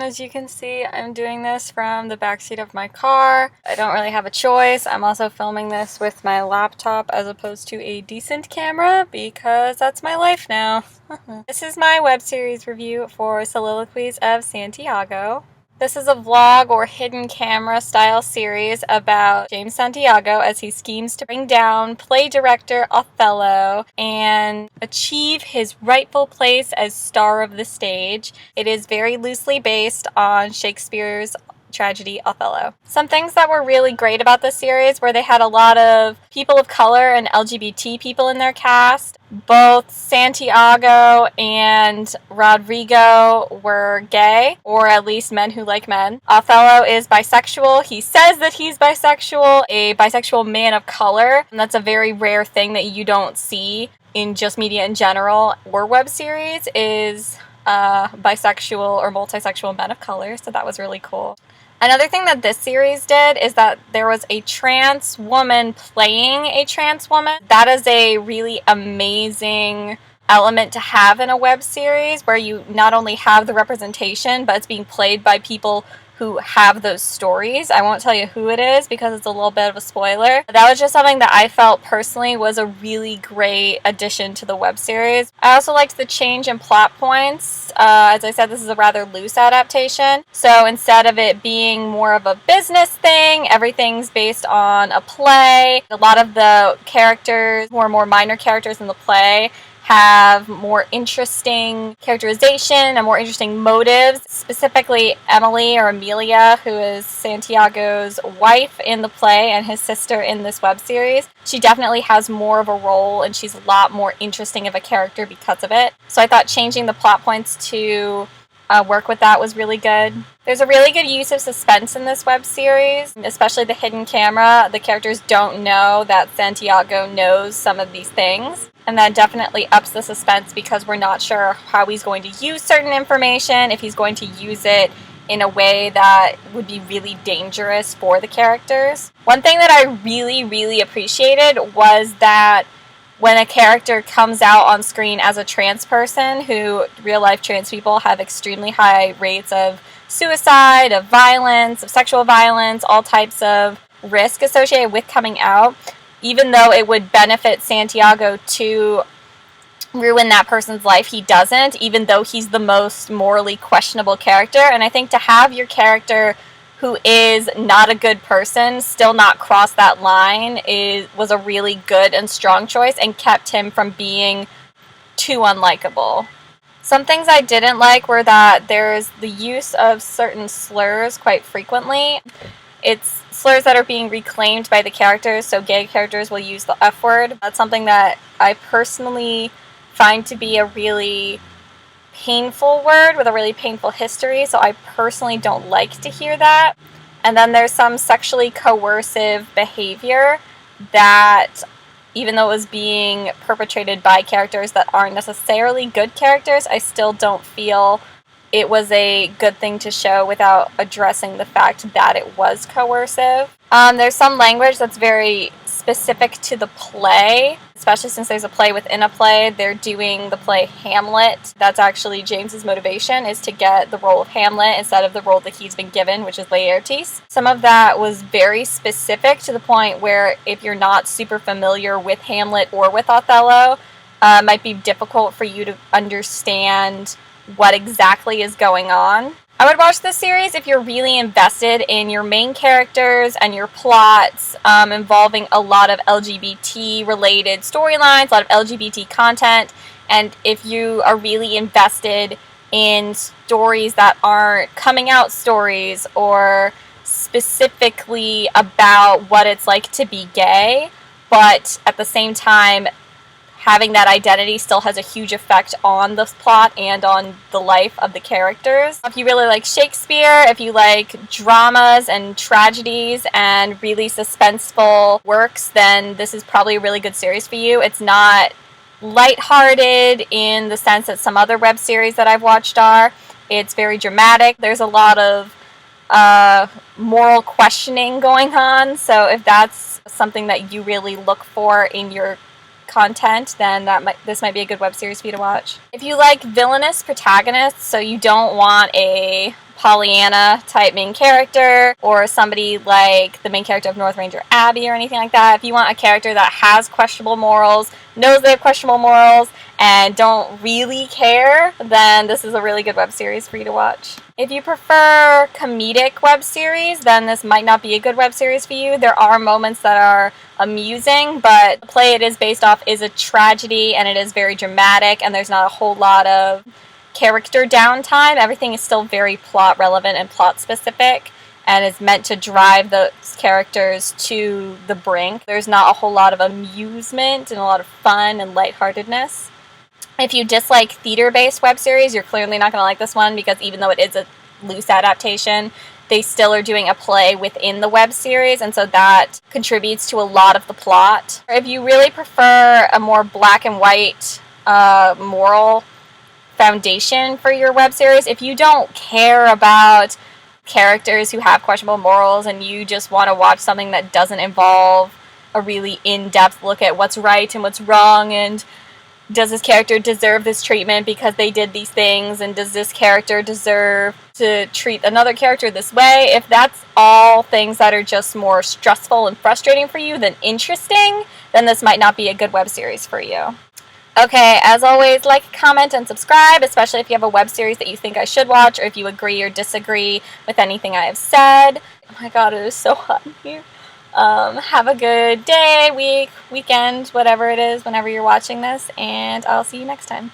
As you can see, I'm doing this from the backseat of my car. I don't really have a choice. I'm also filming this with my laptop as opposed to a decent camera because that's my life now. This is my web series review for Soliloquies of Santiago. This is a vlog or hidden camera style series about James Santiago as he schemes to bring down play director Othello and achieve his rightful place as star of the stage. It is very loosely based on Shakespeare's tragedy Othello. Some things that were really great about this series were they had a lot of people of color and LGBT people in their cast. Both Santiago and Rodrigo were gay, or at least men who like men. Othello is bisexual. He says that he's bisexual, a bisexual man of color, and that's a very rare thing that you don't see in just media in general or web series is bisexual or multisexual men of color, so that was really cool. Another thing that this series did is that there was a trans woman playing a trans woman. That is a really amazing element to have in a web series where you not only have the representation, but it's being played by people who have those stories. I won't tell you who it is because it's a little bit of a spoiler. That was just something that I felt personally was a really great addition to the web series. I also liked the change in plot points. As I said, this is a rather loose adaptation. So instead of it being more of a business thing, everything's based on a play. A lot of the characters, more minor characters in the play, have more interesting characterization and more interesting motives. Specifically, Emily or Amelia, who is Santiago's wife in the play and his sister in this web series. She definitely has more of a role and she's a lot more interesting of a character because of it. So I thought changing the plot points to work with that was really good. There's a really good use of suspense in this web series, especially the hidden camera. The characters don't know that Santiago knows some of these things. And that definitely ups the suspense because we're not sure how he's going to use certain information, if he's going to use it in a way that would be really dangerous for the characters. One thing that I really appreciated was that when a character comes out on screen as a trans person, who real-life trans people have extremely high rates of suicide, of violence, of sexual violence, all types of risk associated with coming out. Even though it would benefit Santiago to ruin that person's life, he doesn't, even though he's the most morally questionable character. And I think to have your character who is not a good person still not cross that line was a really good and strong choice and kept him from being too unlikable. Some things I didn't like were that there's the use of certain slurs quite frequently. It's slurs that are being reclaimed by the characters, so gay characters will use the F word. That's something that I personally find to be a really painful word with a really painful history, so I personally don't like to hear that. And then there's some sexually coercive behavior that, even though it was being perpetrated by characters that aren't necessarily good characters, I still don't feel it was a good thing to show without addressing the fact that it was coercive. There's some language that's very specific to the play, especially since there's a play within a play. They're doing the play Hamlet. That's actually James's motivation, is to get the role of Hamlet instead of the role that he's been given, which is Laertes. Some of that was very specific to the point where if you're not super familiar with Hamlet or with Othello, it might be difficult for you to understand what exactly is going on. I would watch this series if you're really invested in your main characters and your plots involving a lot of LGBT-related storylines, a lot of LGBT content, and if you are really invested in stories that aren't coming out stories or specifically about what it's like to be gay, but at the same time having that identity still has a huge effect on the plot and on the life of the characters. If you really like Shakespeare, if you like dramas and tragedies and really suspenseful works, then this is probably a really good series for you. It's not lighthearted in the sense that some other web series that I've watched are. It's very dramatic. There's a lot of moral questioning going on, so if that's something that you really look for in your content, then this might be a good web series for you to watch. If you like villainous protagonists, so you don't want a Pollyanna type main character, or somebody like the main character of North Ranger Abby or anything like that. If you want a character that has questionable morals, knows they have questionable morals, and don't really care, then this is a really good web series for you to watch. If you prefer comedic web series, then this might not be a good web series for you. There are moments that are amusing, but the play it is based off is a tragedy, and it is very dramatic, and there's not a whole lot of character downtime. Everything is still very plot relevant and plot specific, and is meant to drive those characters to the brink. There's not a whole lot of amusement and a lot of fun and lightheartedness. If you dislike theater-based web series, you're clearly not going to like this one, because even though it is a loose adaptation, they still are doing a play within the web series, and so that contributes to a lot of the plot. If you really prefer a more black and white moral foundation for your web series, if you don't care about characters who have questionable morals and you just want to watch something that doesn't involve a really in-depth look at what's right and what's wrong, and does this character deserve this treatment because they did these things, and does this character deserve to treat another character this way, if that's all things that are just more stressful and frustrating for you than interesting, then this might not be a good web series for you. Okay, as always, like, comment, and subscribe, especially if you have a web series that you think I should watch, or if you agree or disagree with anything I have said. Oh my god, it is so hot in here. Have a good day, week, weekend, whatever it is, whenever you're watching this, and I'll see you next time.